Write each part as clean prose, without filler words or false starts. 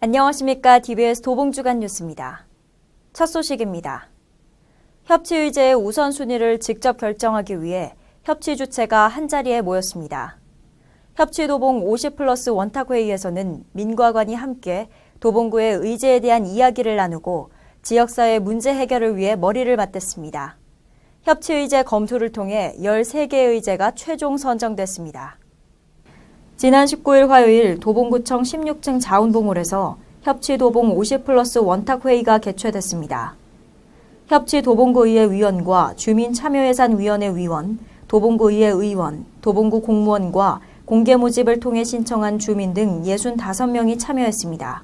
안녕하십니까. TBS 도봉주간 뉴스입니다. 첫 소식입니다. 협치의제의 우선순위를 직접 결정하기 위해 협치 주체가 한자리에 모였습니다. 협치도봉 50+ 원탁회의에서는 민과관이 함께 도봉구의 의제에 대한 이야기를 나누고 지역사회 문제 해결을 위해 머리를 맞댔습니다. 협치의제 검토를 통해 13개의 의제가 최종 선정됐습니다. 지난 19일 화요일 도봉구청 16층 자운봉홀에서 협치도봉 50+ 원탁회의가 개최됐습니다. 협치도봉구의회 위원과 주민참여예산위원회 위원, 도봉구의회 의원, 도봉구 공무원과 공개모집을 통해 신청한 주민 등 65명이 참여했습니다.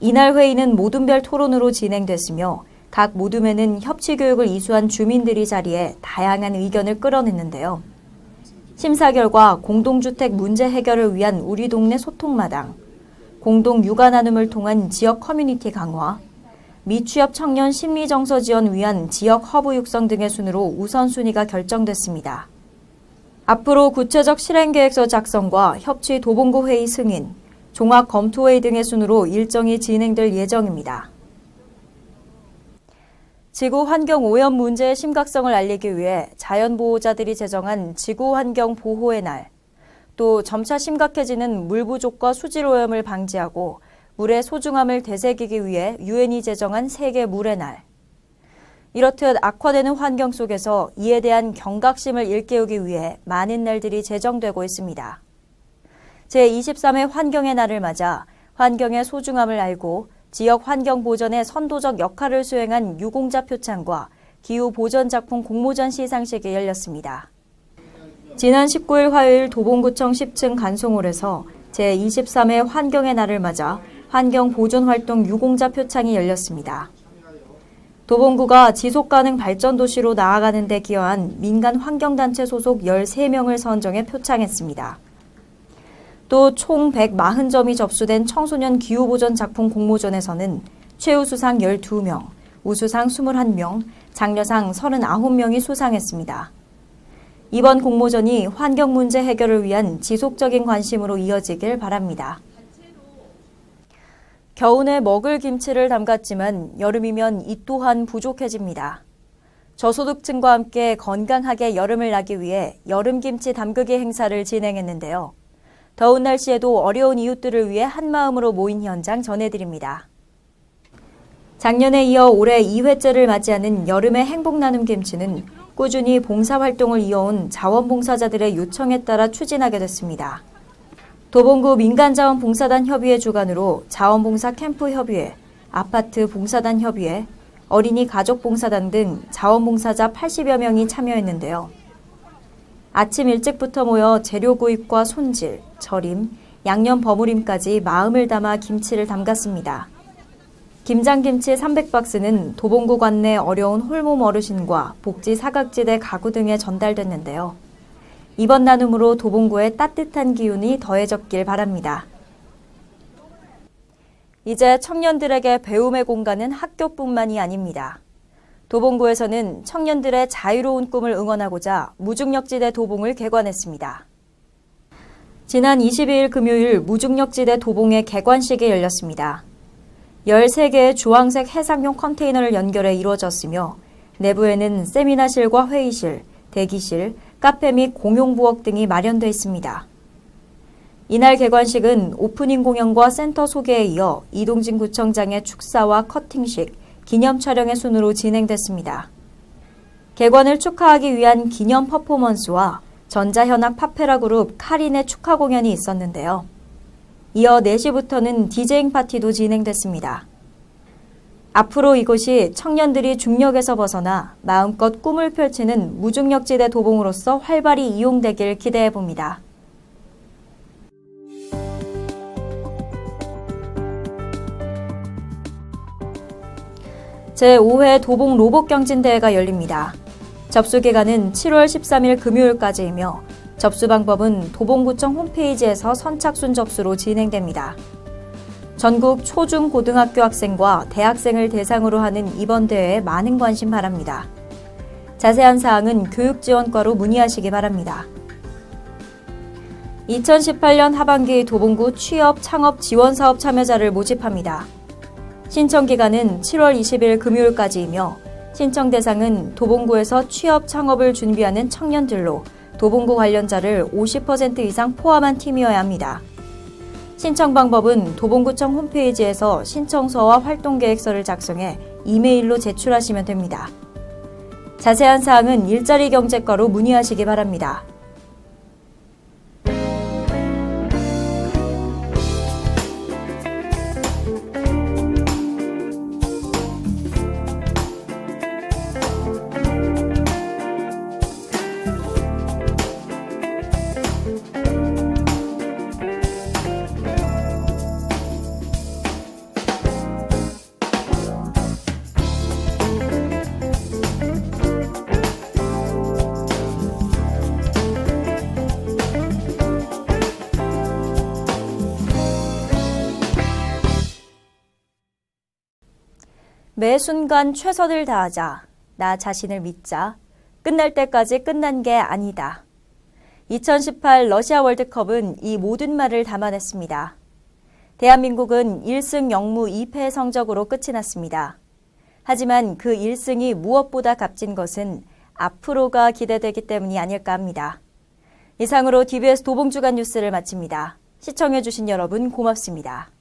이날 회의는 모둠별 토론으로 진행됐으며 각 모둠에는 협치교육을 이수한 주민들이 자리해 다양한 의견을 끌어냈는데요. 심사 결과 공동주택 문제 해결을 위한 우리 동네 소통마당, 공동 육아 나눔을 통한 지역 커뮤니티 강화, 미취업 청년 심리정서 지원 위한 지역 허브 육성 등의 순으로 우선순위가 결정됐습니다. 앞으로 구체적 실행계획서 작성과 협치 도봉구 회의 승인, 종합 검토회의 등의 순으로 일정이 진행될 예정입니다. 지구 환경 오염 문제의 심각성을 알리기 위해 자연보호자들이 제정한 지구환경 보호의 날, 또 점차 심각해지는 물 부족과 수질 오염을 방지하고 물의 소중함을 되새기기 위해 유엔이 제정한 세계 물의 날. 이렇듯 악화되는 환경 속에서 이에 대한 경각심을 일깨우기 위해 많은 날들이 제정되고 있습니다. 제23회 환경의 날을 맞아 환경의 소중함을 알고 지역 환경 보전에 선도적 역할을 수행한 유공자 표창과 기후 보전 작품 공모전 시상식이 열렸습니다. 지난 19일 화요일 도봉구청 10층 간송홀에서 제23회 환경의 날을 맞아 환경 보존 활동 유공자 표창이 열렸습니다. 도봉구가 지속가능 발전 도시로 나아가는 데 기여한 민간 환경단체 소속 13명을 선정해 표창했습니다. 또 총 140점이 접수된 청소년 기후보전 작품 공모전에서는 최우수상 12명, 우수상 21명, 장려상 39명이 수상했습니다. 이번 공모전이 환경 문제 해결을 위한 지속적인 관심으로 이어지길 바랍니다. 겨우내 먹을 김치를 담갔지만 여름이면 이 또한 부족해집니다. 저소득층과 함께 건강하게 여름을 나기 위해 여름김치 담그기 행사를 진행했는데요. 더운 날씨에도 어려운 이웃들을 위해 한마음으로 모인 현장 전해드립니다. 작년에 이어 올해 2회째를 맞이하는 여름의 행복나눔김치는 꾸준히 봉사활동을 이어온 자원봉사자들의 요청에 따라 추진하게 됐습니다. 도봉구 민간자원봉사단 협의회 주관으로 자원봉사 캠프협의회, 아파트 봉사단 협의회, 어린이 가족봉사단 등 자원봉사자 80여 명이 참여했는데요. 아침 일찍부터 모여 재료 구입과 손질, 절임, 양념 버무림까지 마음을 담아 김치를 담갔습니다. 김장김치 300박스는 도봉구 관내 어려운 홀몸 어르신과 복지 사각지대 가구 등에 전달됐는데요. 이번 나눔으로 도봉구의 따뜻한 기운이 더해졌길 바랍니다. 이제 청년들에게 배움의 공간은 학교뿐만이 아닙니다. 도봉구에서는 청년들의 자유로운 꿈을 응원하고자 무중력지대 도봉을 개관했습니다. 지난 22일 금요일 무중력지대 도봉의 개관식이 열렸습니다. 13개의 주황색 해상용 컨테이너를 연결해 이루어졌으며 내부에는 세미나실과 회의실, 대기실, 카페 및 공용부엌 등이 마련되어 있습니다. 이날 개관식은 오프닝 공연과 센터 소개에 이어 이동진 구청장의 축사와 커팅식, 기념 촬영의 순으로 진행됐습니다. 개관을 축하하기 위한 기념 퍼포먼스와 전자현악 파페라 그룹 카린의 축하 공연이 있었는데요. 이어 4시부터는 디제잉 파티도 진행됐습니다. 앞으로 이곳이 청년들이 중력에서 벗어나 마음껏 꿈을 펼치는 무중력지대 도봉으로서 활발히 이용되길 기대해봅니다. 제5회 도봉 로봇경진대회가 열립니다. 접수 기간은 7월 13일 금요일까지이며 접수 방법은 도봉구청 홈페이지에서 선착순 접수로 진행됩니다. 전국 초중 고등학교 학생과 대학생을 대상으로 하는 이번 대회에 많은 관심 바랍니다. 자세한 사항은 교육지원과로 문의하시기 바랍니다. 2018년 하반기 도봉구 취업 창업 지원 사업 참여자를 모집합니다. 신청 기간은 7월 20일 금요일까지이며 신청 대상은 도봉구에서 취업 창업을 준비하는 청년들로 도봉구 관련자를 50% 이상 포함한 팀이어야 합니다. 신청 방법은 도봉구청 홈페이지에서 신청서와 활동계획서를 작성해 이메일로 제출하시면 됩니다. 자세한 사항은 일자리 경제과로 문의하시기 바랍니다. 매 순간 최선을 다하자. 나 자신을 믿자. 끝날 때까지 끝난 게 아니다. 2018 러시아 월드컵은 이 모든 말을 담아냈습니다. 대한민국은 1승 0무 2패 성적으로 끝이 났습니다. 하지만 그 1승이 무엇보다 값진 것은 앞으로가 기대되기 때문이 아닐까 합니다. 이상으로 DBS 도봉주간 뉴스를 마칩니다. 시청해주신 여러분 고맙습니다.